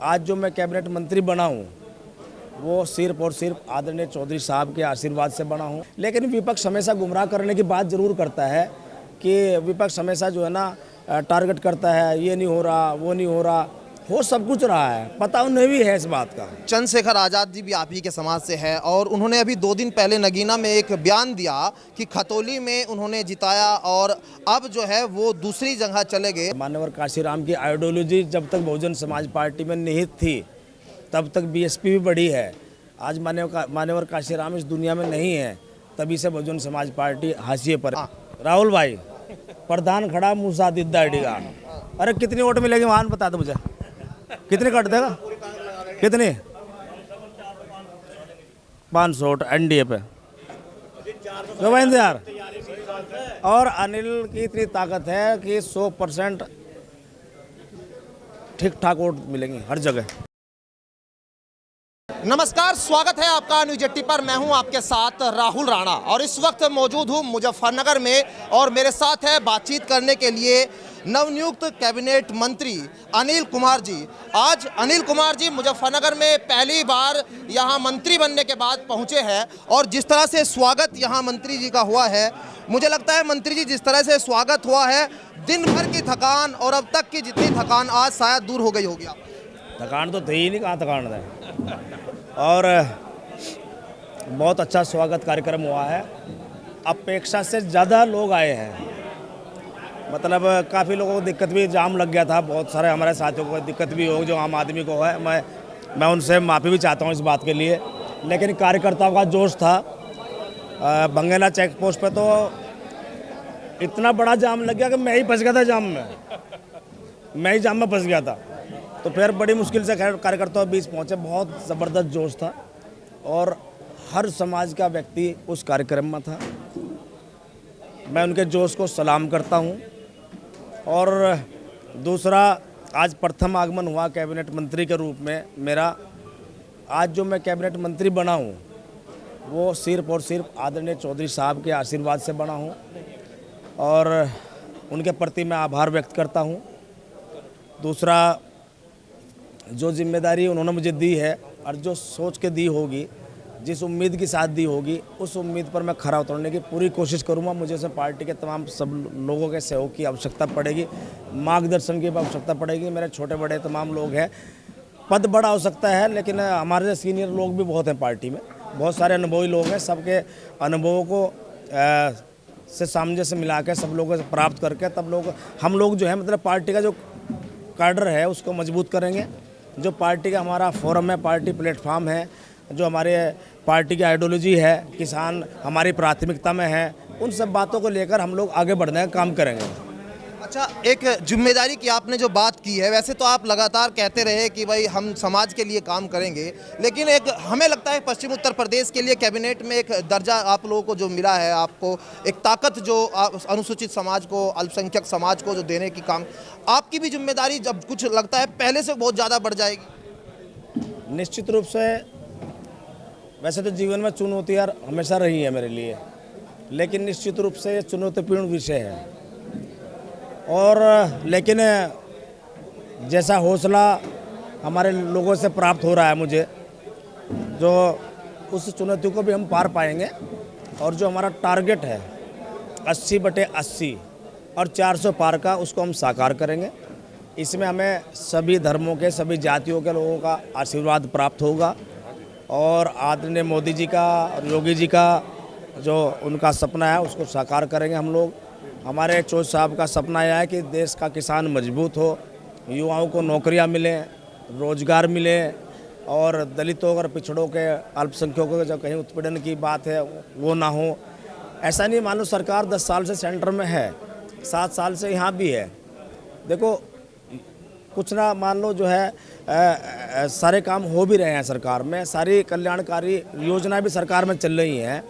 आज जो मैं कैबिनेट मंत्री बना हूँ वो सिर्फ और सिर्फ आदरणीय चौधरी साहब के आशीर्वाद से बना हूँ। लेकिन विपक्ष हमेशा गुमराह करने की बात ज़रूर करता है कि विपक्ष हमेशा जो है ना टारगेट करता है, ये नहीं हो रहा, वो नहीं हो सब कुछ रहा है, पता उन्हें भी है इस बात का। चंद्रशेखर आज़ाद जी भी आप ही के समाज से है और उन्होंने अभी 2 दिन पहले नगीना में एक बयान दिया कि खतौली में उन्होंने जिताया और अब जो है वो दूसरी जगह चले गए। मान्यवर काशीराम की आइडियोलॉजी जब तक बहुजन समाज पार्टी में निहित थी तब तक बीएसपी भी बढ़ी है। आज मान्यवर काशीराम इस दुनिया में नहीं है, तभी से बहुजन समाज पार्टी हाशिए पर। राहुल भाई प्रधान खड़ा मूसा दिद्दा अडीगा, अरे कितनी वोट मिलेगी वहां बता दो मुझे, कितने कट देगा, कितने 500 वोट एनडीए पे यार। और अनिल की इतनी ताकत है कि 100% ठीक ठाक वोट मिलेंगी हर जगह। नमस्कार, स्वागत है आपका न्यूज 80 पर। मैं हूं आपके साथ राहुल राणा और इस वक्त मौजूद हूं मुजफ्फरनगर में और मेरे साथ है बातचीत करने के लिए नवनियुक्त कैबिनेट मंत्री अनिल कुमार जी। आज अनिल कुमार जी मुजफ्फरनगर में पहली बार यहां मंत्री बनने के बाद पहुंचे हैं और जिस तरह से स्वागत यहां मंत्री जी का हुआ है, मुझे लगता है मंत्री जी जिस तरह से स्वागत हुआ है, दिन भर की थकान और अब तक की जितनी थकान आज शायद दूर हो गई होगी। थकान तो थी ही नहीं, कहाँ थकान है। और बहुत अच्छा स्वागत कार्यक्रम हुआ है, अपेक्षा से ज़्यादा लोग आए हैं। मतलब काफ़ी लोगों को दिक्कत भी, जाम लग गया था, बहुत सारे हमारे साथियों को दिक्कत भी हो जो आम आदमी को है। मैं उनसे माफ़ी भी चाहता हूँ इस बात के लिए, लेकिन कार्यकर्ताओं का जोश था। बंगेला चेक पोस्ट पे तो इतना बड़ा जाम लग गया कि मैं ही फंस गया था जाम में, मैं ही जाम में फंस गया था। तो फिर बड़ी मुश्किल से कार्यकर्ताओं के बीच पहुँचे, बहुत ज़बरदस्त जोश था और हर समाज का व्यक्ति उस कार्यक्रम में था। मैं उनके जोश को सलाम करता हूँ। और दूसरा, आज प्रथम आगमन हुआ कैबिनेट मंत्री के रूप में मेरा। आज जो मैं कैबिनेट मंत्री बना हूँ वो सिर्फ और सिर्फ आदरणीय चौधरी साहब के आशीर्वाद से बना हूँ और उनके प्रति मैं आभार व्यक्त करता हूँ। दूसरा, जो जिम्मेदारी उन्होंने मुझे दी है और जो सोच के दी होगी, जिस उम्मीद के साथ दी होगी, उस उम्मीद पर मैं खरा उतरने की पूरी कोशिश करूँगा। मुझे से पार्टी के तमाम सब लोगों के सहयोग की आवश्यकता पड़ेगी, मार्गदर्शन की आवश्यकता पड़ेगी। मेरे छोटे बड़े तमाम लोग हैं, पद बड़ा हो सकता है लेकिन हमारे सीनियर लोग भी बहुत हैं पार्टी में, बहुत सारे अनुभवी लोग हैं। सबके अनुभवों को से सामंजस्य मिला के सब लोगों से प्राप्त करके तब हम लोग जो है मतलब पार्टी का जो कार्डर है उसको मजबूत करेंगे। जो पार्टी का हमारा फोरम है, पार्टी प्लेटफार्म है, जो हमारे पार्टी की आइडियोलॉजी है, किसान हमारी प्राथमिकता में है, उन सब बातों को लेकर हम लोग आगे बढ़ने का काम करेंगे। अच्छा, एक जिम्मेदारी की आपने जो बात की है, वैसे तो आप लगातार कहते रहे कि भाई हम समाज के लिए काम करेंगे, लेकिन एक हमें लगता है पश्चिम उत्तर प्रदेश के लिए कैबिनेट में एक दर्जा आप लोगों को जो मिला है, आपको एक ताकत जो अनुसूचित समाज को, अल्पसंख्यक समाज को जो देने की काम, आपकी भी जिम्मेदारी जब कुछ लगता है पहले से बहुत ज़्यादा बढ़ जाएगी। निश्चित रूप से, वैसे तो जीवन में चुनौतियाँ हमेशा रही है मेरे लिए, लेकिन निश्चित रूप से ये चुनौतीपूर्ण विषय है। और लेकिन जैसा हौसला हमारे लोगों से प्राप्त हो रहा है मुझे, जो उस चुनौती को भी हम पार पाएंगे। और जो हमारा टारगेट है 80/80 और 400 पार का, उसको हम साकार करेंगे। इसमें हमें सभी धर्मों के, सभी जातियों के लोगों का आशीर्वाद प्राप्त होगा और आदरणीय मोदी जी का और योगी जी का जो उनका सपना है उसको साकार करेंगे हम लोग। हमारे चौधरी साहब का सपना यह है कि देश का किसान मजबूत हो, युवाओं को नौकरियां मिलें, रोजगार मिले और दलितों और पिछड़ों के, अल्पसंख्यकों के जब कहीं उत्पीड़न की बात है वो ना हो। ऐसा नहीं मान लो सरकार 10 साल से सेंटर में है, 7 साल से यहाँ भी है। देखो कुछ ना मान लो जो है सारे काम हो भी रहे हैं सरकार में, सारी कल्याणकारी योजनाएं भी सरकार में चल रही हैं।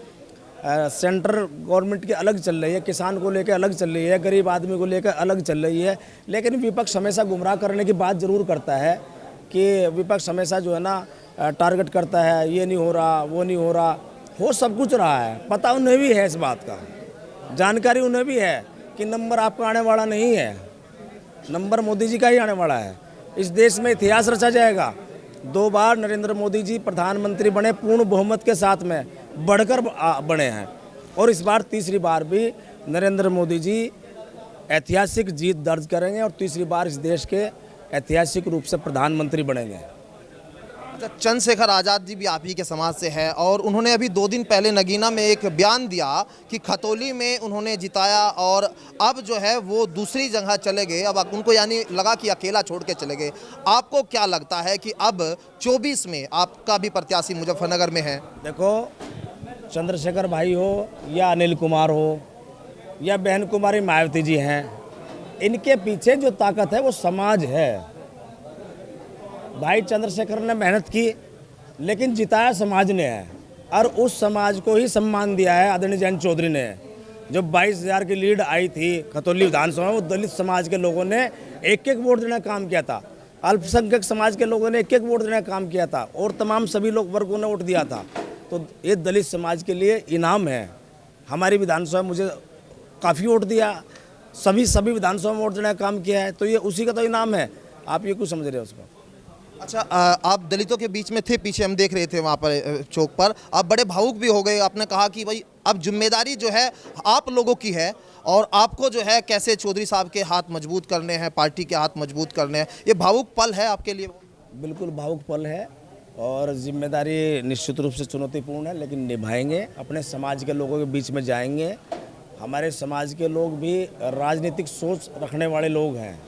सेंट्रल गवर्नमेंट की अलग चल रही है, किसान को लेकर अलग चल रही है, गरीब आदमी को लेकर अलग चल रही है। लेकिन विपक्ष हमेशा गुमराह करने की बात ज़रूर करता है कि विपक्ष हमेशा जो है ना टारगेट करता है, ये नहीं हो रहा, वो नहीं हो सब कुछ रहा है, पता उन्हें भी है इस बात का, जानकारी उन्हें भी है कि नंबर आपका आने वाला नहीं है, नंबर मोदी जी का ही आने वाला है। इस देश में इतिहास रचा जाएगा। 2 बार नरेंद्र मोदी जी प्रधानमंत्री बने, पूर्ण बहुमत के साथ में बढ़कर बने हैं, और इस बार तीसरी बार भी नरेंद्र मोदी जी ऐतिहासिक जीत दर्ज करेंगे और तीसरी बार इस देश के ऐतिहासिक रूप से प्रधानमंत्री बनेंगे। अच्छा, चंद्रशेखर आज़ाद जी भी आप ही के समाज से है और उन्होंने अभी 2 दिन पहले नगीना में एक बयान दिया कि खतौली में उन्होंने जिताया और अब जो है वो दूसरी जगह चले गए, अब उनको यानी लगा कि अकेला छोड़ के चले गए। आपको क्या लगता है कि अब 24 में आपका भी प्रत्याशी मुजफ्फरनगर में है? देखो, चंद्रशेखर भाई हो या अनिल कुमार हो या बहन कुमारी मायावती जी हैं, इनके पीछे जो ताकत है वो समाज है। भाई चंद्रशेखर ने मेहनत की लेकिन जिताया समाज ने है, और उस समाज को ही सम्मान दिया है आदरणीय जयंत चौधरी ने। जो 22,000 की लीड आई थी खतौली विधानसभा में, वो दलित समाज के लोगों ने एक वोट देने का काम किया था, अल्पसंख्यक समाज के लोगों ने एक वोट देने का काम किया था, और तमाम सभी लोग वर्गों ने वोट दिया था। तो ये दलित समाज के लिए इनाम है। हमारी विधानसभा में मुझे काफ़ी वोट दिया, सभी विधानसभा में वोट देने का काम किया है, तो ये उसी का तो इनाम है। आप ये क्यों समझ रहे हो उसको? अच्छा, आप दलितों के बीच में थे, पीछे हम देख रहे थे वहाँ पर चौक पर, आप बड़े भावुक भी हो गए। आपने कहा कि भाई अब जिम्मेदारी जो है आप लोगों की है और आपको जो है कैसे चौधरी साहब के हाथ मजबूत करने हैं, पार्टी के हाथ मजबूत करने हैं। ये भावुक पल है आपके लिए? बिल्कुल भावुक पल है और जिम्मेदारी निश्चित रूप से चुनौतीपूर्ण है, लेकिन निभाएंगे। अपने समाज के लोगों के बीच में जाएंगे। हमारे समाज के लोग भी राजनीतिक सोच रखने वाले लोग हैं,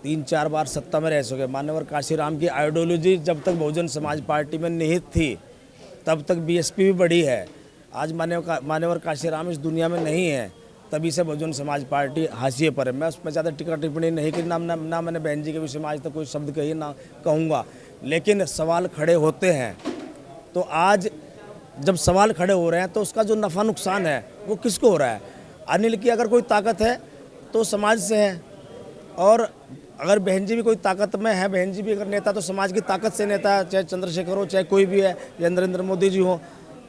3-4 बार सत्ता में रह चुके। मान्यवर काशीराम की आइडियोलॉजी जब तक बहुजन समाज पार्टी में निहित थी तब तक बीएसपी भी बड़ी है। आज मान्यवर काशीराम इस दुनिया में नहीं है, तभी से बहुजन समाज पार्टी हाशिए पर है। मैं उसमें ज़्यादा टिक्का टिप्पणी नहीं की, ना मैंने बहन जी के विषय में आज तक कोई शब्द कही, ना कहूँगा। लेकिन सवाल खड़े होते हैं, तो आज जब सवाल खड़े हो रहे हैं तो उसका जो नफ़ा नुकसान है वो किसको हो रहा है? अनिल की अगर कोई ताकत है तो समाज से है, और अगर बहन जी भी कोई ताकत में है, बहन जी भी अगर नेता तो समाज की ताकत से नेता है, चाहे चंद्रशेखर हो चाहे कोई भी है, या नरेंद्र मोदी जी हो।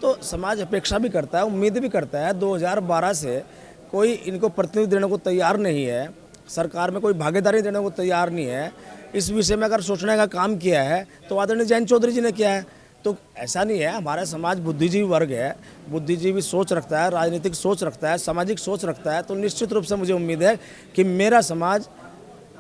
तो समाज अपेक्षा भी करता है, उम्मीद भी करता है। 2012 से कोई इनको प्रतिनिधि देने को तैयार नहीं है, सरकार में कोई भागीदारी देने को तैयार नहीं है। इस विषय में अगर सोचने का काम किया है तो आदरणीय जयंत चौधरी जी ने किया है। तो ऐसा नहीं है, हमारा समाज बुद्धिजीवी वर्ग है, बुद्धिजीवी सोच रखता है, राजनीतिक सोच रखता है, सामाजिक सोच रखता है। तो निश्चित रूप से मुझे उम्मीद है कि मेरा समाज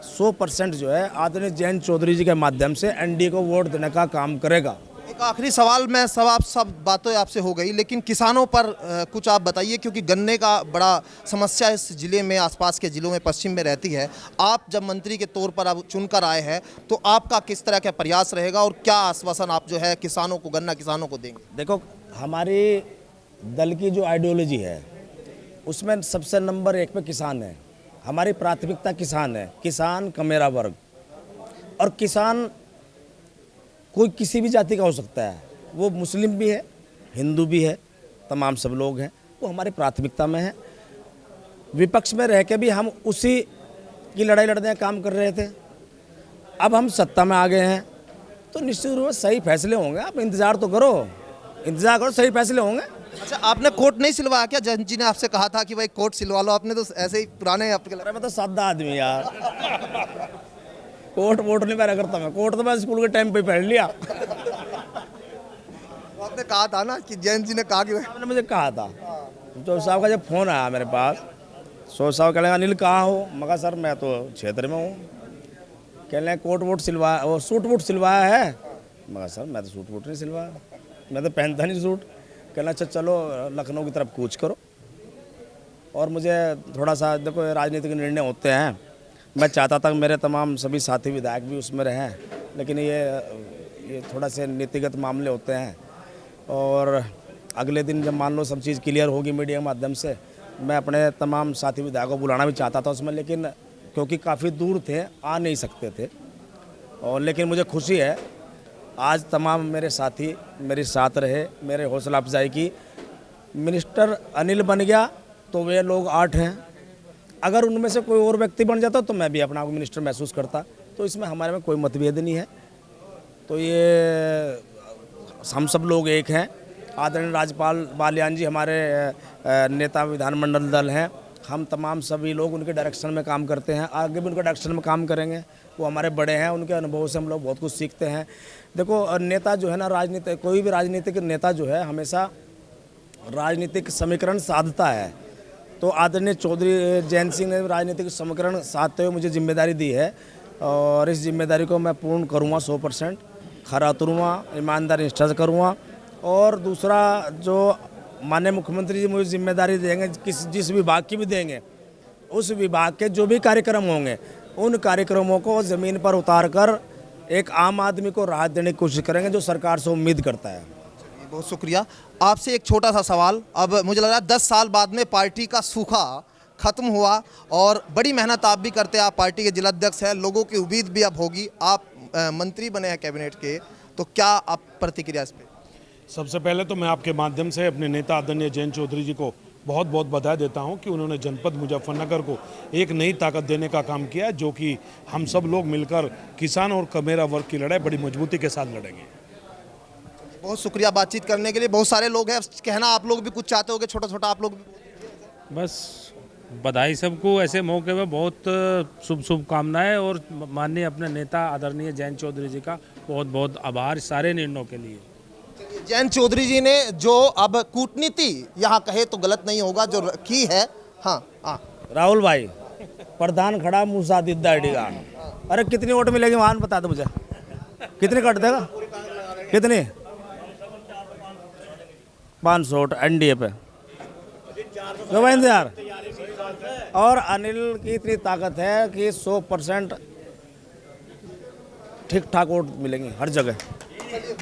100% जो है आदरणीय जयंत चौधरी जी के माध्यम से एनडीए को वोट देने का काम करेगा। एक आखिरी सवाल, मैं सब बातें आपसे हो गई, लेकिन किसानों पर कुछ आप बताइए, क्योंकि गन्ने का बड़ा समस्या इस ज़िले में, आसपास के ज़िलों में, पश्चिम में रहती है। आप जब मंत्री के तौर पर अब चुनकर आए हैं तो आपका किस तरह का प्रयास रहेगा और क्या आश्वासन आप जो है किसानों को, गन्ना किसानों को देंगे? देखो, हमारी दल की जो आइडियोलॉजी है उसमें सबसे नंबर 1 पे किसान है। हमारी प्राथमिकता किसान है, किसान का मेरा वर्ग। और किसान कोई किसी भी जाति का हो सकता है, वो मुस्लिम भी है, हिंदू भी है, तमाम सब लोग हैं, वो हमारी प्राथमिकता में है। विपक्ष में रह के भी हम उसी की लड़ाई लड़ने का काम कर रहे थे। अब हम सत्ता में आ गए हैं तो निश्चित रूप से सही फैसले होंगे। आप इंतज़ार तो करो, इंतज़ार करो, सही फैसले होंगे। अच्छा, आपने कोर्ट नहीं सिलवाया क्या? जज जी ने आपसे कहा था कि भाई कोर्ट सिलवा लो, आपने तो ऐसे ही पुराने आपके लग रहा है। मैं तो सादा आदमी यार, कोर्ट वोट नहीं पहना करता मैं। कोर्ट तो मैं स्कूल के टाइम पे पढ़ लिया। आपने कहा था ना कि जैन जी ने कहा कि आपने मुझे कहा था, तो साहब का जब फ़ोन आया मेरे पास, साहब कह रहे अनिल कहाँ हो? मगर सर मैं तो क्षेत्र में हूँ। कह रहे कोर्ट वोट सिलवाया, वो सूट वोट सिलवाया है? मगर सर मैं तो सूट वोट नहीं सिलवाया, मैं तो पहनता नहीं सूट। कहना अच्छा चलो लखनऊ की तरफ कूच करो। और मुझे थोड़ा सा, देखो राजनीतिक निर्णय होते हैं, मैं चाहता था कि मेरे तमाम सभी साथी विधायक भी उसमें रहें, लेकिन ये थोड़ा से नीतिगत मामले होते हैं। और अगले दिन जब मान लो सब चीज़ क्लियर होगी मीडिया के माध्यम से, मैं अपने तमाम साथी विधायकों को बुलाना भी चाहता था उसमें, लेकिन क्योंकि काफ़ी दूर थे, आ नहीं सकते थे। और लेकिन मुझे खुशी है आज तमाम मेरे साथी मेरे साथ रहे, मेरे हौसला अफजाई की। मिनिस्टर अनिल बन गया तो वे लोग 8 हैं, अगर उनमें से कोई और व्यक्ति बन जाता तो मैं भी अपना को मिनिस्टर महसूस करता। तो इसमें हमारे में कोई मतभेद नहीं है। तो ये हम सब लोग एक हैं। आदरणीय राज्यपाल बाल्यान जी हमारे नेता विधानमंडल दल हैं, हम तमाम सभी लोग उनके डायरेक्शन में काम करते हैं, आगे भी उनके डायरेक्शन में काम करेंगे। वो हमारे बड़े हैं, उनके अनुभव से हम लोग बहुत कुछ सीखते हैं। देखो नेता जो है ना, राजनीति, कोई भी राजनीतिक नेता जो है हमेशा राजनीतिक समीकरण साधता है। तो आदरणीय चौधरी जयंत सिंह ने राजनीतिक समीकरण साधते हुए मुझे जिम्मेदारी दी है और इस जिम्मेदारी को मैं पूर्ण करूँगा, 100% खरा उतरूँगा, ईमानदारी निष्ठा से करूँगा। और दूसरा, जो माननीय मुख्यमंत्री जी मुझे जिम्मेदारी देंगे, जिस विभाग की भी देंगे, उस विभाग के जो भी कार्यक्रम होंगे उन कार्यक्रमों को ज़मीन पर उतार कर एक आम आदमी को राहत देने की कोशिश करेंगे, जो सरकार से उम्मीद करता है। बहुत शुक्रिया। आपसे एक छोटा सा सवाल, अब मुझे लग रहा है 10 साल बाद में पार्टी का सूखा खत्म हुआ और बड़ी मेहनत आप भी करते हैं, आप पार्टी के जिलाध्यक्ष हैं, लोगों की उम्मीद भी अब होगी, आप मंत्री बने हैं कैबिनेट के, तो क्या आप प्रतिक्रिया इस पर? सबसे पहले तो मैं आपके माध्यम से अपने नेता आदरणीय जयंत चौधरी जी को बहुत बहुत बधाई देता हूं कि उन्होंने जनपद मुजफ्फरनगर को एक नई ताकत देने का काम किया है, जो कि हम सब लोग मिलकर किसान और कमेरा वर्ग की लड़ाई बड़ी मजबूती के साथ लड़ेंगे। बहुत शुक्रिया बातचीत करने के लिए। बहुत सारे लोग हैं, कहना आप लोग भी कुछ चाहते होगे, छोटा छोटा आप लोग भी? बस बधाई सबको, ऐसे मौके पे बहुत शुभ कामनाएं और माननीय अपने नेता आदरणीय जयंत चौधरी जी का बहुत बहुत आभार सारे निर्णयों के लिए। जयंत चौधरी जी ने जो अब कूटनीति यहाँ कहे तो गलत नहीं होगा जो की है। हाँ, राहुल भाई, प्रधान खड़ा मूसा दिद्दा का, अरे कितनी वोट मिलेगी वहां बता दो मुझे, कितने कट देगा, कितनी? 500 वोट एनडीए पे, गोविंद यार। और अनिल की इतनी ताकत है कि 100% ठीक ठाक वोट मिलेंगी हर जगह।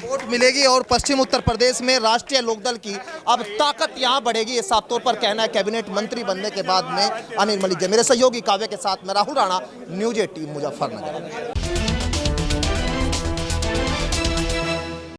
वोट मिलेगी और पश्चिम उत्तर प्रदेश में राष्ट्रीय लोकदल की अब ताकत यहाँ बढ़ेगी, ये साफ तौर पर कहना है कैबिनेट मंत्री बनने के बाद में अनिल मलिक जी। मेरे सहयोगी काव्य के साथ मैं राहुल राणा, न्यूज़ 18 मुजफ्फरनगर।